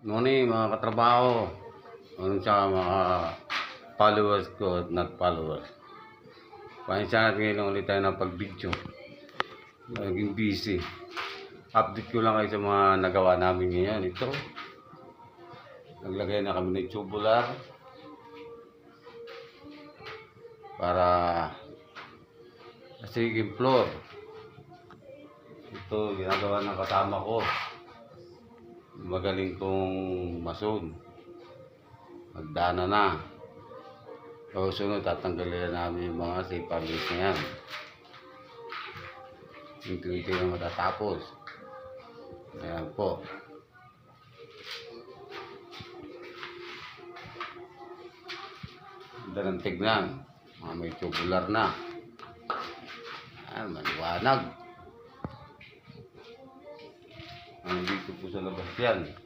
Morning mga katrabaho, sa mga followers ko at not followers. Pahinsa natin ngayon ulit tayo ng pag-video. Naging busy. Update ko lang kayo sa mga nagawa namin ngayon. Ito, naglagay na kami ng tubular para sa second floor. Ito, ginagawa ng kasama ko. Magaling kong mason. Magdana na. So, sunod, tatanggalin namin yung mga sipagis na yan. Hindi na matatapos. Ayan po. Ganda ng tignan. May tubular na. Ayan, maliwanag. Dito po sa labas yan.